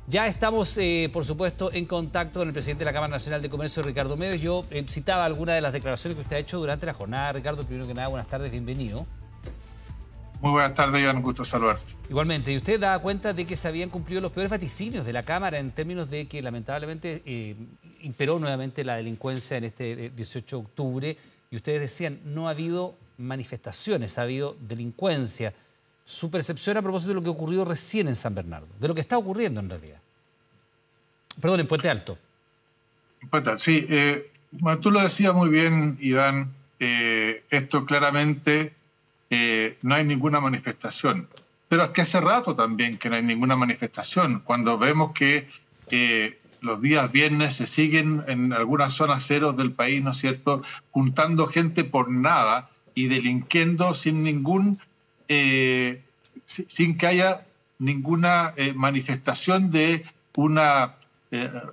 Ya estamos, por supuesto, en contacto con el presidente de la Cámara Nacional de Comercio, Ricardo Meves. Yo citaba algunas de las declaraciones que usted ha hecho durante la jornada. Ricardo, primero que nada, buenas tardes, bienvenido. Muy buenas tardes, Iván, un gusto saludarte. Igualmente, y usted da cuenta de que se habían cumplido los peores vaticinios de la Cámara en términos de que lamentablemente imperó nuevamente la delincuencia en este 18 de octubre y ustedes decían no ha habido manifestaciones, ha habido delincuencia. Su percepción a propósito de lo que ocurrió recién en San Bernardo, de lo que está ocurriendo en realidad. Perdón, en Puente Alto. Sí, bueno, tú lo decías muy bien, Iván, esto claramente no hay ninguna manifestación. Pero es que hace rato también que no hay ninguna manifestación. Cuando vemos que los días viernes se siguen en algunas zonas ceros del país, ¿no es cierto?, juntando gente por nada y delinquiendo sin ningún... sin que haya ninguna manifestación de una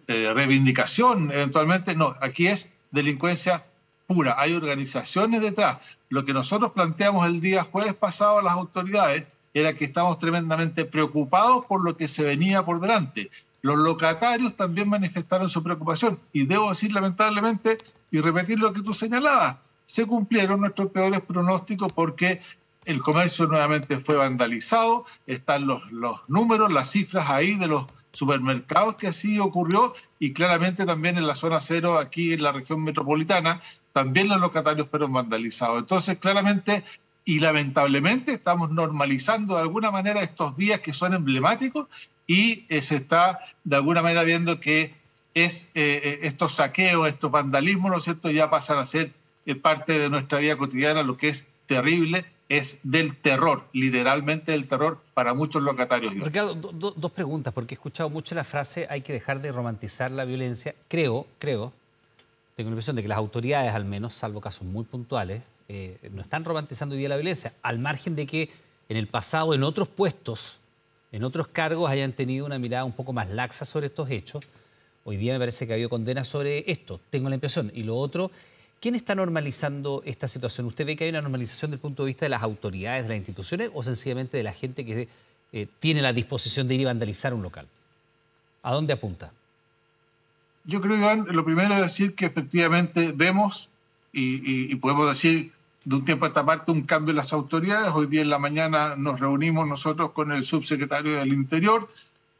reivindicación eventualmente. No, aquí es delincuencia pura. Hay organizaciones detrás. Lo que nosotros planteamos el día jueves pasado a las autoridades era que estamos tremendamente preocupados por lo que se venía por delante. Los locatarios también manifestaron su preocupación y debo decir lamentablemente y repetir lo que tú señalabas, se cumplieron nuestros peores pronósticos porque el comercio nuevamente fue vandalizado, están los números, las cifras ahí de los supermercados que así ocurrió y claramente también en la zona cero aquí en la región metropolitana también los locatarios fueron vandalizados. Entonces claramente y lamentablemente estamos normalizando de alguna manera estos días que son emblemáticos y se está de alguna manera viendo que estos saqueos, estos vandalismos, ¿no es cierto?, ya pasan a ser parte de nuestra vida cotidiana, lo que es terrible. Es del terror, literalmente del terror para muchos locatarios. Ricardo, dos preguntas, porque he escuchado mucho la frase hay que dejar de romantizar la violencia. Tengo la impresión de que las autoridades, al menos, salvo casos muy puntuales, no están romantizando hoy día la violencia, al margen de que en el pasado, en otros puestos, en otros cargos, hayan tenido una mirada un poco más laxa sobre estos hechos. Hoy día me parece que ha habido condenas sobre esto, tengo la impresión. Y lo otro... ¿Quién está normalizando esta situación? ¿Usted ve que hay una normalización desde el punto de vista de las autoridades, de las instituciones o sencillamente de la gente que tiene la disposición de ir y vandalizar un local? ¿A dónde apunta? Yo creo, Iván, lo primero es decir que efectivamente vemos y podemos decir de un tiempo a esta parte un cambio en las autoridades. Hoy día en la mañana nos reunimos nosotros con el subsecretario del Interior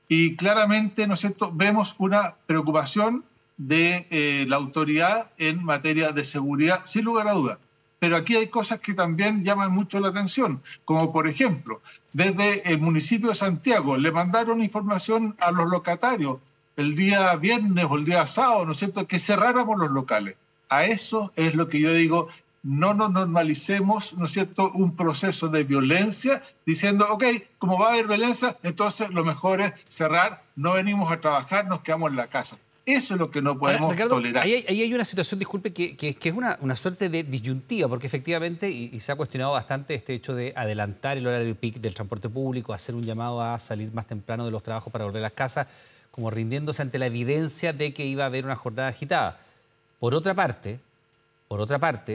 y claramente, ¿no es cierto?, vemos una preocupación de la autoridad en materia de seguridad, sin lugar a dudas. Pero aquí hay cosas que también llaman mucho la atención, como por ejemplo, desde el municipio de Santiago le mandaron información a los locatarios el día viernes o el día sábado, ¿no es cierto?, que cerráramos los locales. A eso es lo que yo digo, no nos normalicemos, ¿no es cierto?, un proceso de violencia diciendo, ok, como va a haber violencia, entonces lo mejor es cerrar, no venimos a trabajar, nos quedamos en la casa. Eso es lo que no podemos tolerar. Ahí hay una situación, disculpe, que es una suerte de disyuntiva, porque efectivamente, y se ha cuestionado bastante este hecho de adelantar el horario peak del transporte público, hacer un llamado a salir más temprano de los trabajos para volver a las casas, como rindiéndose ante la evidencia de que iba a haber una jornada agitada. Por otra parte,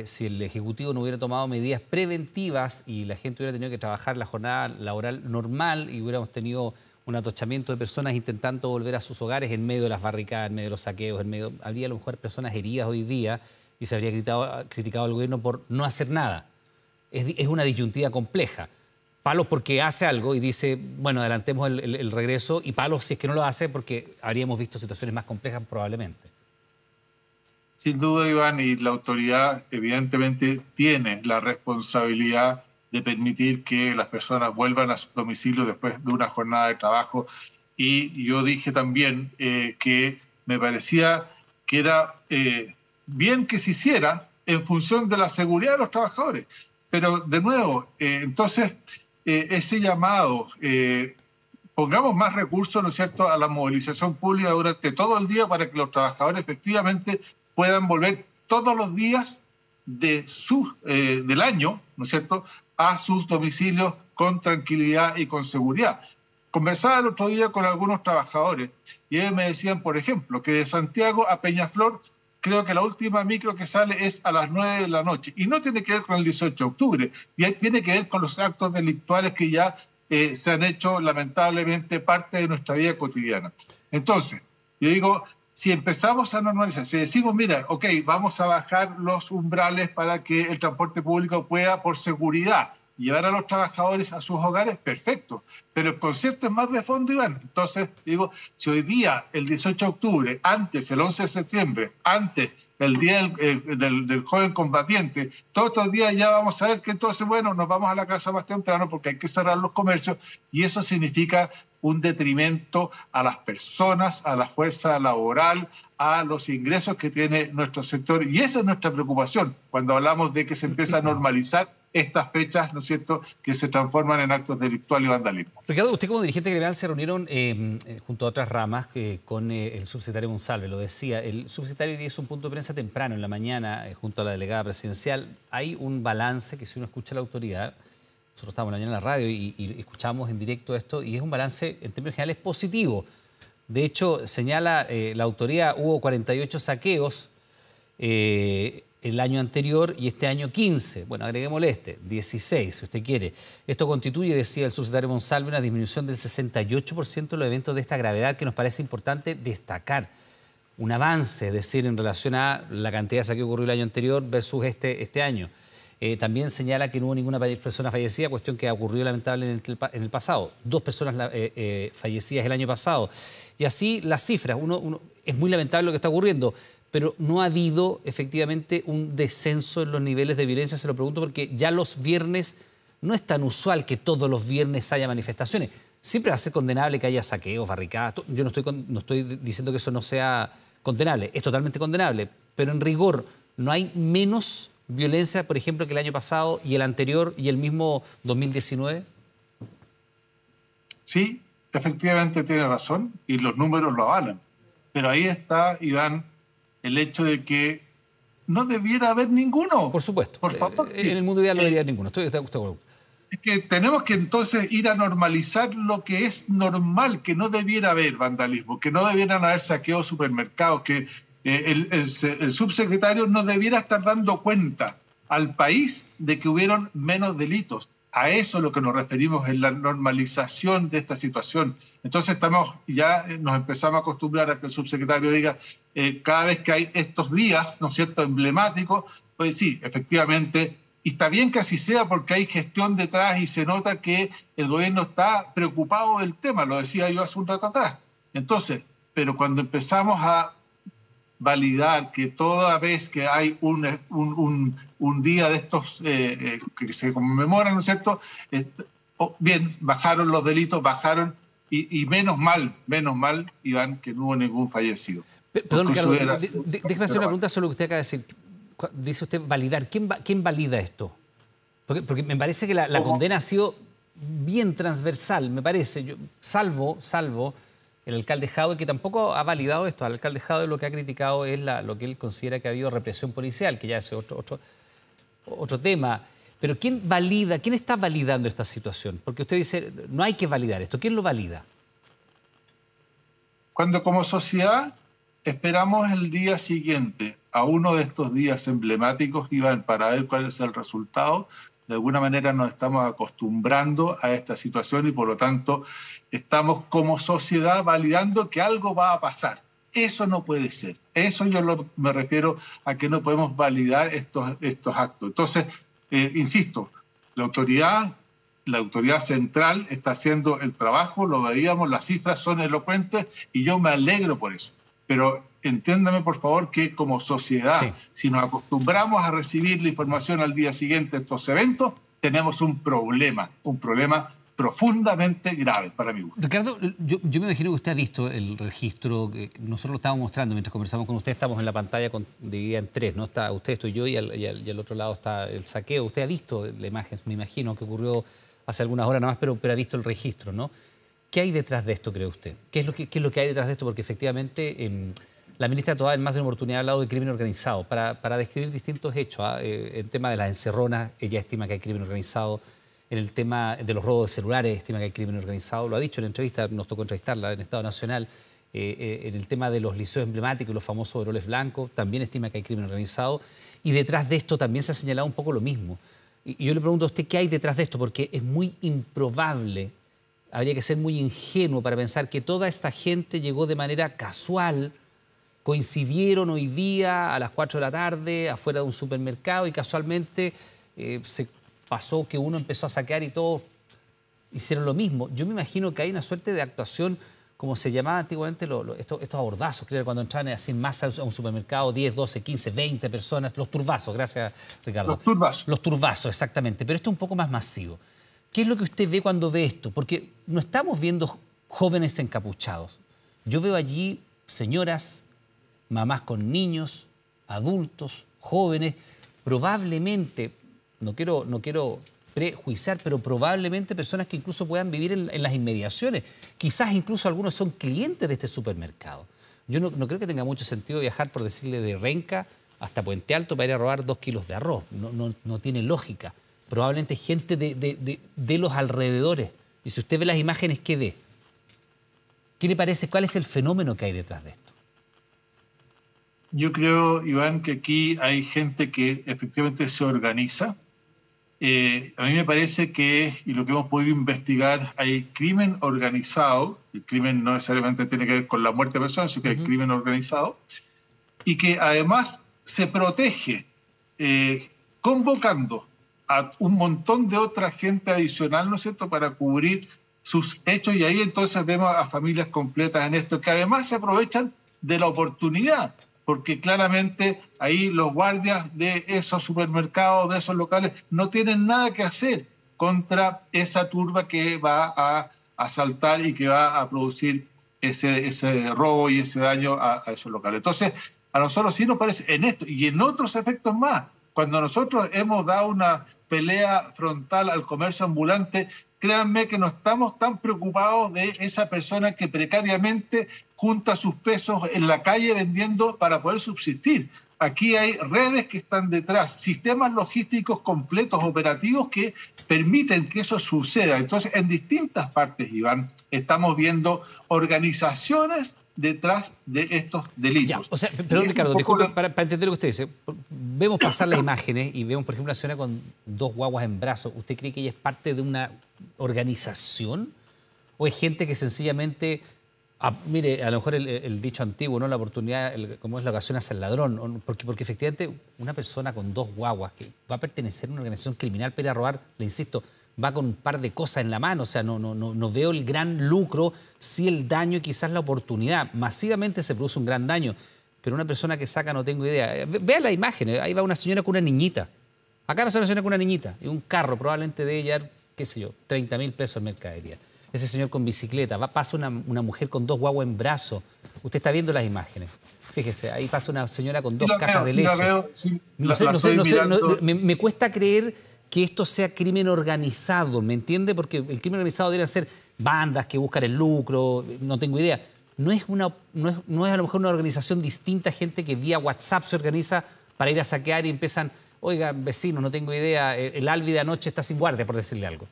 si el Ejecutivo no hubiera tomado medidas preventivas y la gente hubiera tenido que trabajar la jornada laboral normal y hubiéramos tenido un atochamiento de personas intentando volver a sus hogares en medio de las barricadas, en medio de los saqueos, habría a lo mejor personas heridas hoy día y se habría criticado al gobierno por no hacer nada. Es una disyuntiva compleja. Palos porque hace algo y dice, bueno, adelantemos el regreso, y palos si es que no lo hace porque habríamos visto situaciones más complejas probablemente. Sin duda, Iván, y la autoridad evidentemente tiene la responsabilidad de permitir que las personas vuelvan a su domicilio después de una jornada de trabajo. Y yo dije también que me parecía que era bien que se hiciera en función de la seguridad de los trabajadores. Pero, de nuevo, entonces, ese llamado, pongamos más recursos, ¿no es cierto?, a la movilización pública durante todo el día para que los trabajadores efectivamente puedan volver todos los días del año, ¿no es cierto?, a sus domicilios con tranquilidad y con seguridad. Conversaba el otro día con algunos trabajadores y ellos me decían, por ejemplo, que de Santiago a Peñaflor creo que la última micro que sale es a las 9 de la noche. Y no tiene que ver con el 18 de octubre, y tiene que ver con los actos delictuales que ya se han hecho lamentablemente parte de nuestra vida cotidiana. Entonces, yo digo, si empezamos a normalizar, si decimos, mira, ok, vamos a bajar los umbrales para que el transporte público pueda, por seguridad, llevar a los trabajadores a sus hogares, perfecto. Pero el concepto es más de fondo, Iván. Entonces, digo, si hoy día, el 18 de octubre, antes, el 11 de septiembre, antes, el día del joven combatiente, todos estos días ya vamos a ver que entonces, bueno, nos vamos a la casa más temprano porque hay que cerrar los comercios y eso significa un detrimento a las personas, a la fuerza laboral, a los ingresos que tiene nuestro sector. Y esa es nuestra preocupación cuando hablamos de que se empieza a normalizar estas fechas, ¿no es cierto?, que se transforman en actos delictuales y vandalismo. Ricardo, usted como dirigente gremial se reunieron junto a otras ramas con el subsecretario Monsalve, lo decía. El subsecretario hizo un punto de prensa temprano en la mañana junto a la delegada presidencial. Hay un balance que si uno escucha a la autoridad, nosotros estábamos en la mañana en la radio y escuchamos en directo esto, y es un balance en términos generales positivo. De hecho, señala la autoridad, hubo 48 saqueos el año anterior y este año 15. Bueno, agreguémosle 16, si usted quiere. Esto constituye, decía el subsecretario Monsalve, una disminución del 68% de los eventos de esta gravedad que nos parece importante destacar. Un avance, es decir, en relación a la cantidad de saqueos que ocurrió el año anterior versus este año. También señala que no hubo ninguna persona fallecida, cuestión que ha ocurrido lamentablemente en el pasado. 2 personas fallecidas el año pasado. Y así las cifras. Es muy lamentable lo que está ocurriendo, pero no ha habido efectivamente un descenso en los niveles de violencia. Se lo pregunto porque ya los viernes no es tan usual que todos los viernes haya manifestaciones. Siempre va a ser condenable que haya saqueos, barricadas. Yo no estoy diciendo que eso no sea condenable, es totalmente condenable, pero en rigor no hay menos violencia, por ejemplo, que el año pasado y el anterior y el mismo 2019. Sí, efectivamente tiene razón y los números lo avalan. Pero ahí está, Iván, el hecho de que no debiera haber ninguno. Por supuesto. Por favor. Sí. En el mundo ideal no debería haber ninguno. Estoy de acuerdo. Es que tenemos que entonces ir a normalizar lo que es normal, que no debiera haber vandalismo, que no debieran haber saqueos supermercados, que el subsecretario no debiera estar dando cuenta al país de que hubieron menos delitos. A eso es lo que nos referimos en la normalización de esta situación. Entonces ya nos empezamos a acostumbrar a que el subsecretario diga cada vez que hay estos días, ¿no es cierto?, emblemáticos, pues sí, efectivamente, y está bien que así sea porque hay gestión detrás y se nota que el gobierno está preocupado del tema, lo decía yo hace un rato atrás. Entonces, pero cuando empezamos a validar que toda vez que hay un día de estos que se conmemoran, ¿no es cierto?, bien, bajaron los delitos, bajaron, y menos mal, Iván, que no hubo ningún fallecido. Perdón, Ricardo, déjeme hacer una pregunta sobre lo que usted acaba de decir. Dice usted validar. ¿Quién valida esto? Porque me parece que la condena ha sido bien transversal, me parece. Salvo el alcalde Jadwe, que tampoco ha validado esto. El alcalde Jadwe lo que ha criticado es lo que él considera que ha habido represión policial, que ya es otro tema. Pero ¿quién valida, quién está validando esta situación? Porque usted dice, no hay que validar esto. ¿Quién lo valida? Cuando como sociedad esperamos el día siguiente a uno de estos días emblemáticos, Iván, para ver cuál es el resultado, de alguna manera nos estamos acostumbrando a esta situación y por lo tanto estamos como sociedad validando que algo va a pasar. Eso no puede ser. Eso me refiero a que no podemos validar estos actos. Entonces, insisto, la autoridad central está haciendo el trabajo, lo veíamos, las cifras son elocuentes y yo me alegro por eso. Pero entiéndame, por favor, que como sociedad, sí, si nos acostumbramos a recibir la información al día siguiente de estos eventos, tenemos un problema profundamente grave para mi gusto. Ricardo, yo me imagino que usted ha visto el registro, que nosotros lo estábamos mostrando mientras conversamos con usted, estamos en la pantalla dividida en 3, ¿no? Está usted, estoy yo y al otro lado está el saqueo. Usted ha visto la imagen, me imagino, que ocurrió hace algunas horas nada más, pero ha visto el registro, ¿no? ¿Qué hay detrás de esto, cree usted? ¿Qué es lo que hay detrás de esto? Porque efectivamente la ministra Toá en más de una oportunidad ha hablado de crimen organizado para describir distintos hechos. El tema de las encerronas, ella estima que hay crimen organizado. En el tema de los robos de celulares, estima que hay crimen organizado. Lo ha dicho en entrevista, nos tocó entrevistarla en Estado Nacional. En el tema de los liceos emblemáticos, los famosos overoles blancos, también estima que hay crimen organizado. Y detrás de esto también se ha señalado un poco lo mismo. Y yo le pregunto a usted qué hay detrás de esto, porque es muy improbable habría que ser muy ingenuo para pensar que toda esta gente llegó de manera casual, coincidieron hoy día a las 4 de la tarde afuera de un supermercado y casualmente se pasó que uno empezó a saquear y todos hicieron lo mismo. Yo me imagino que hay una suerte de actuación, como se llamaba antiguamente estos abordazos, creo, cuando entraban así en masa a un supermercado, 10, 12, 15, 20 personas, los turbazos, gracias Ricardo. Los turbazos. Los turbazos, exactamente, pero esto es un poco más masivo. ¿Qué es lo que usted ve cuando ve esto? Porque no estamos viendo jóvenes encapuchados. Yo veo allí señoras, mamás con niños, adultos, jóvenes, probablemente, no quiero prejuiciar, pero probablemente personas que incluso puedan vivir en las inmediaciones. Quizás incluso algunos son clientes de este supermercado. Yo no creo que tenga mucho sentido viajar, por decirle, de Renca hasta Puente Alto para ir a robar 2 kilos de arroz. No tiene lógica. Probablemente gente de los alrededores. Y si usted ve las imágenes, ¿qué ve? ¿Qué le parece? ¿Cuál es el fenómeno que hay detrás de esto? Yo creo, Iván, que aquí hay gente que efectivamente se organiza. A mí me parece que, y lo que hemos podido investigar, hay crimen organizado. El crimen no necesariamente tiene que ver con la muerte de personas, sino que hay crimen organizado. Y que además se protege convocando a un montón de otra gente adicional, ¿no es cierto?, para cubrir sus hechos, y ahí entonces vemos a familias completas en esto, que además se aprovechan de la oportunidad, porque claramente ahí los guardias de esos supermercados, de esos locales, no tienen nada que hacer contra esa turba que va a asaltar y que va a producir ese robo y ese daño a esos locales. Entonces, a nosotros sí nos parece, en esto y en otros efectos más, cuando nosotros hemos dado una pelea frontal al comercio ambulante, créanme que no estamos tan preocupados de esa persona que precariamente junta sus pesos en la calle vendiendo para poder subsistir. Aquí hay redes que están detrás, sistemas logísticos completos, operativos, que permiten que eso suceda. Entonces, en distintas partes, Iván, estamos viendo organizaciones detrás de estos delitos. Ya, o sea, perdón, Ricardo, disculpe, para entender lo que usted dice. Vemos pasar las imágenes y vemos, por ejemplo, una señora con 2 guaguas en brazos. ¿Usted cree que ella es parte de una organización? ¿O es gente que sencillamente... mire, a lo mejor el dicho antiguo, ¿no? La oportunidad, como es la ocasión hace el ladrón. Porque efectivamente una persona con 2 guaguas que va a pertenecer a una organización criminal para ir a robar, le insisto, va con un par de cosas en la mano. O sea, no veo el gran lucro, sí el daño y quizás la oportunidad. Masivamente se produce un gran daño, pero una persona que saca no tengo idea. Vean la imagen, ahí va una señora con una niñita. Acá va una señora con una niñita y un carro probablemente de ella, qué sé yo, 30.000 pesos en mercadería. Ese señor con bicicleta, pasa una mujer con 2 guaguas en brazo. Usted está viendo las imágenes. Fíjese, ahí pasa una señora con 2 cajas de leche. Me cuesta creer que esto sea crimen organizado, ¿me entiende? Porque el crimen organizado debería ser bandas que buscan el lucro, no tengo idea. No es a lo mejor una organización distinta, gente que vía WhatsApp se organiza para ir a saquear y empiezan, oiga, vecinos, no tengo idea, el Albi de anoche está sin guardia, por decirle algo.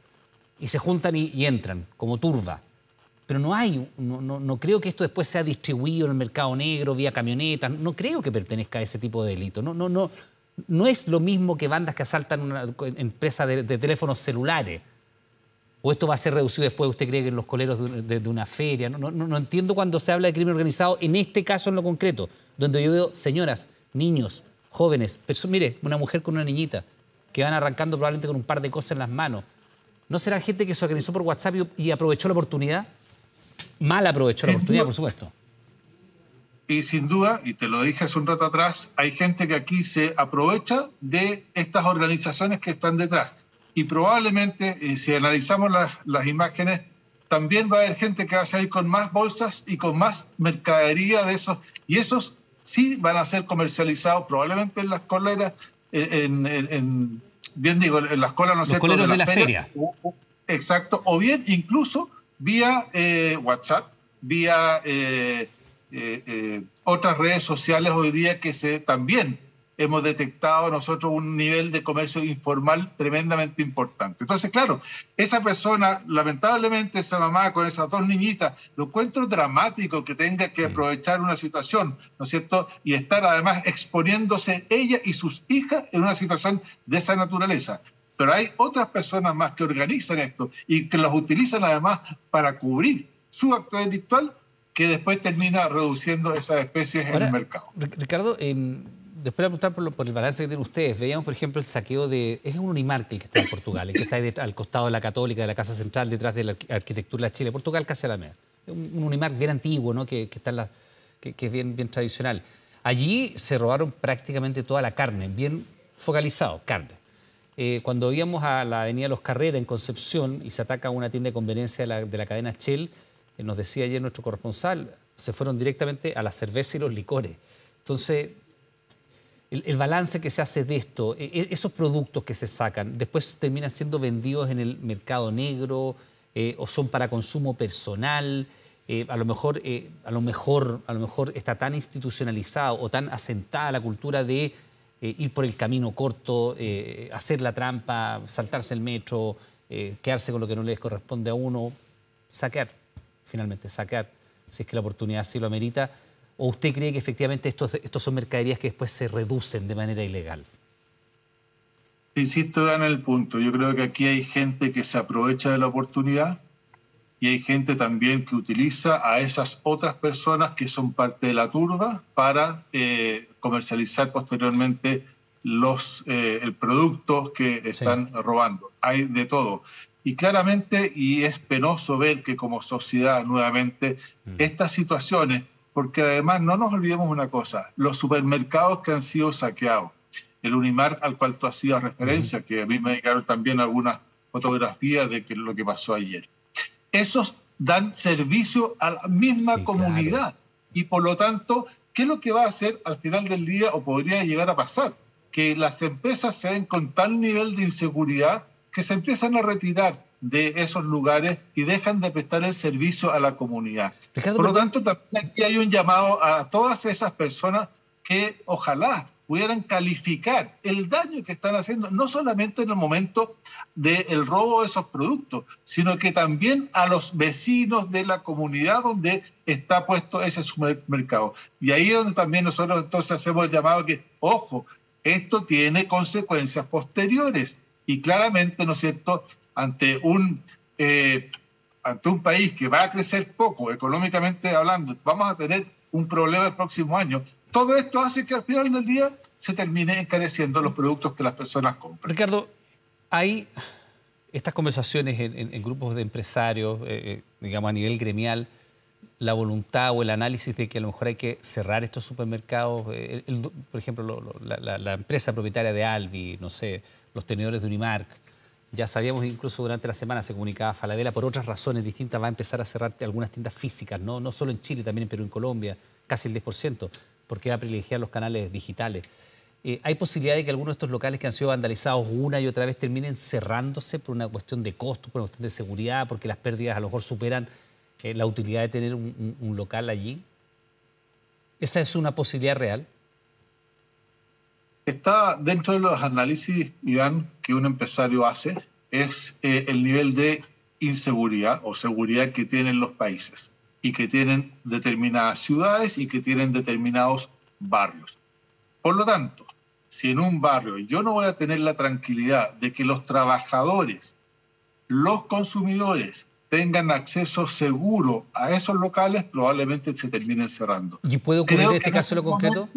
Y se juntan y entran, como turba. Pero no creo que esto después sea distribuido en el mercado negro, vía camionetas. No creo que pertenezca a ese tipo de delito. No es lo mismo que bandas que asaltan una empresa de teléfonos celulares. ¿O esto va a ser reducido después, usted cree, que en los coleros de una feria? No entiendo cuando se habla de crimen organizado, en este caso en lo concreto, donde yo veo señoras, niños, jóvenes, mire, una mujer con una niñita, que van arrancando probablemente con un par de cosas en las manos. ¿No será gente que se organizó por WhatsApp y aprovechó la oportunidad? Mal aprovechó la oportunidad, por supuesto. Y sin duda, y te lo dije hace un rato atrás, hay gente que aquí se aprovecha de estas organizaciones que están detrás. Y probablemente, si analizamos las imágenes, también va a haber gente que va a salir con más bolsas y con más mercadería de esos. Y esos sí van a ser comercializados probablemente en las coleras, bien digo, en las colas, ¿no es cierto?, coleros de la feria. Exacto, o bien incluso vía WhatsApp, vía otras redes sociales hoy día que también hemos detectado nosotros un nivel de comercio informal tremendamente importante. Entonces, claro, esa persona, lamentablemente esa mamá con esas 2 niñitas, lo encuentro dramático que tenga que aprovechar una situación, ¿no es cierto?, y estar además exponiéndose ella y sus hijas en una situación de esa naturaleza. pero hay otras personas más que organizan esto y que los utilizan además para cubrir su acto delictual, que después termina reduciendo esas especies en el mercado. Ricardo, después de preguntar por el balance que tienen ustedes, veíamos, por ejemplo, el saqueo de... Es un Unimark el que está en Portugal, el que está ahí al costado de la Católica, de la Casa Central, detrás de la arquitectura de Chile. Portugal, casi a la media. Un Unimark bien antiguo, ¿no? que es bien tradicional. Allí se robaron prácticamente toda la carne, bien focalizado, carne. Cuando íbamos a la avenida Los Carreras en Concepción y se ataca una tienda de conveniencia de la cadena Shell, nos decía ayer nuestro corresponsal, se fueron directamente a la cerveza y los licores. Entonces, el balance que se hace de esto, esos productos que se sacan, después terminan siendo vendidos en el mercado negro o son para consumo personal. A lo mejor está tan institucionalizado o tan asentada la cultura de ir por el camino corto, hacer la trampa, saltarse el metro, quedarse con lo que no les corresponde a uno, saquear, finalmente, saquear, si es que la oportunidad sí lo amerita. ¿O usted cree que efectivamente estos son mercaderías que después se reducen de manera ilegal? Insisto en el punto. Yo creo que aquí hay gente que se aprovecha de la oportunidad y hay gente también que utiliza a esas otras personas que son parte de la turba para comercializar posteriormente el producto que están robando. Hay de todo. Y claramente, y es penoso ver que como sociedad nuevamente estas situaciones, porque además no nos olvidemos una cosa, los supermercados que han sido saqueados, el Unimark al cual tú hacías referencia, que a mí me dedicaron también algunas fotografías de lo que pasó ayer, esos dan servicio a la misma comunidad. Claro. Y por lo tanto, ¿qué es lo que va a hacer al final del día o podría llegar a pasar? Que las empresas se ven con tal nivel de inseguridad que se empiezan a retirar de esos lugares y dejan de prestar el servicio a la comunidad. Ricardo, por lo tanto, también aquí hay un llamado a todas esas personas que ojalá pudieran calificar el daño que están haciendo, no solamente en el momento del robo de esos productos, sino que también a los vecinos de la comunidad donde está puesto ese supermercado. Y ahí es donde también nosotros entonces hacemos el llamado que, ojo, esto tiene consecuencias posteriores. Y claramente, ¿no es cierto?, ante un país que va a crecer poco, económicamente hablando, vamos a tener un problema el próximo año. Todo esto hace que al final del día se termine encareciendo los productos que las personas compran. Ricardo, hay estas conversaciones en grupos de empresarios, digamos a nivel gremial, la voluntad o el análisis de que a lo mejor hay que cerrar estos supermercados. Por ejemplo, la empresa propietaria de Alvi, no sé, los tenedores de Unimark. Ya sabíamos, incluso durante la semana se comunicaba Falabella, por otras razones distintas va a empezar a cerrar algunas tiendas físicas, no solo en Chile, también en Perú, en Colombia, casi el 10%, porque va a privilegiar los canales digitales. ¿Hay posibilidad de que algunos de estos locales que han sido vandalizados una y otra vez terminen cerrándose por una cuestión de costo, por una cuestión de seguridad, porque las pérdidas a lo mejor superan la utilidad de tener un local allí? ¿Esa es una posibilidad real? Está dentro de los análisis, Iván, que un empresario hace, es el nivel de inseguridad o seguridad que tienen los países y que tienen determinadas ciudades y que tienen determinados barrios. Por lo tanto, si en un barrio yo no voy a tener la tranquilidad de que los trabajadores, los consumidores, tengan acceso seguro a esos locales, probablemente se terminen cerrando. ¿Y puede ocurrir en este caso lo concreto?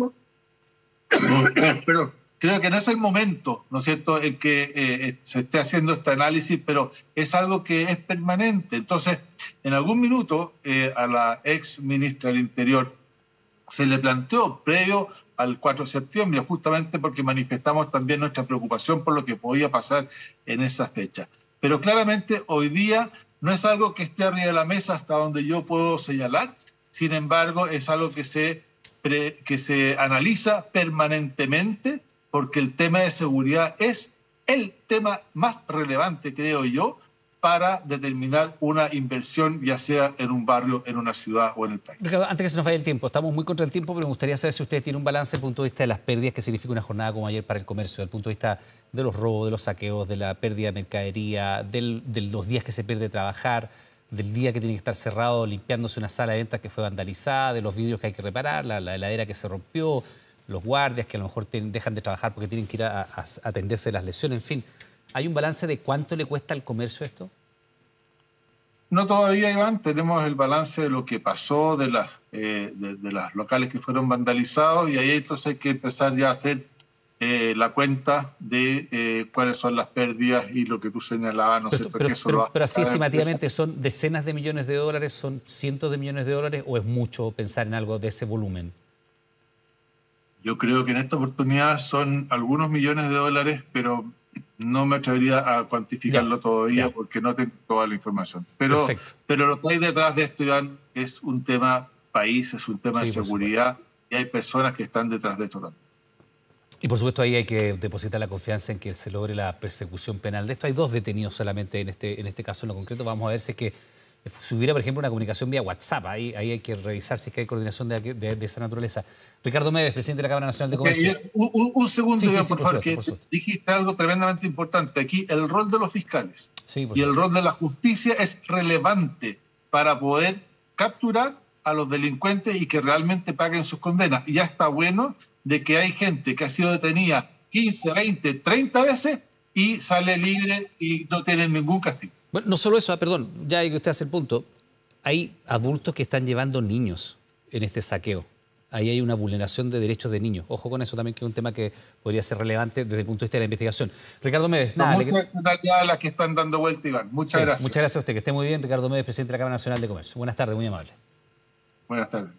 Perdón, creo que no es el momento, ¿no es cierto?, en que se esté haciendo este análisis, pero es algo que es permanente. Entonces, en algún minuto a la ex ministra del Interior se le planteó previo al 4 de septiembre, justamente porque manifestamos también nuestra preocupación por lo que podía pasar en esa fecha. Pero claramente hoy día no es algo que esté arriba de la mesa hasta donde yo puedo señalar, sin embargo es algo que se analiza permanentemente porque el tema de seguridad es el tema más relevante, creo yo, para determinar una inversión, ya sea en un barrio, en una ciudad o en el país. Ricardo, antes que se nos vaya el tiempo, estamos muy contra el tiempo, pero me gustaría saber si usted tiene un balance desde el punto de vista de las pérdidas que significa una jornada como ayer para el comercio, desde el punto de vista de los robos, de los saqueos, de la pérdida de mercadería, de los días que se pierde trabajar, del día que tiene que estar cerrado limpiándose una sala de ventas que fue vandalizada, de los vidrios que hay que reparar, la heladera que se rompió, los guardias que a lo mejor dejan de trabajar porque tienen que ir a atenderse las lesiones, en fin. ¿Hay un balance de cuánto le cuesta al comercio esto? No todavía, Iván, tenemos el balance de lo que pasó, de las locales que fueron vandalizados, y ahí entonces hay que empezar ya a hacer la cuenta de cuáles son las pérdidas y lo que tú señalabas, ¿no es cierto? Pero así estimativamente, ¿son decenas de millones de dólares, son cientos de millones de dólares, o es mucho pensar en algo de ese volumen? Yo creo que en esta oportunidad son algunos millones de dólares, pero no me atrevería a cuantificarlo todavía porque no tengo toda la información. Pero lo que hay detrás de esto, Iván, es un tema país, es un tema de seguridad, y hay personas que están detrás de esto también. Y por supuesto ahí hay que depositar la confianza en que se logre la persecución penal de esto. Hay 2 detenidos solamente en este caso en lo concreto. Vamos a ver si es que si hubiera, por ejemplo, una comunicación vía WhatsApp. Ahí hay que revisar si es que hay coordinación de esa naturaleza. Ricardo Meves, presidente de la Cámara Nacional de Comercio. Un segundo, sí, por favor, que dijiste algo tremendamente importante. Aquí el rol de los fiscales y el rol de la justicia es relevante para poder capturar a los delincuentes y que realmente paguen sus condenas. Y ya está bueno de que hay gente que ha sido detenida 15, 20, 30 veces y sale libre y no tiene ningún castigo. Bueno, no solo eso, perdón, ya que usted hace el punto. Hay adultos que están llevando niños en este saqueo. Ahí hay una vulneración de derechos de niños. Ojo con eso también, que es un tema que podría ser relevante desde el punto de vista de la investigación. Ricardo Meves, nada. Muchas externalidades las que están dando vuelta, Iván. Muchas gracias. Muchas gracias a usted, que esté muy bien. Ricardo Meves, presidente de la Cámara Nacional de Comercio. Buenas tardes, muy amable. Buenas tardes.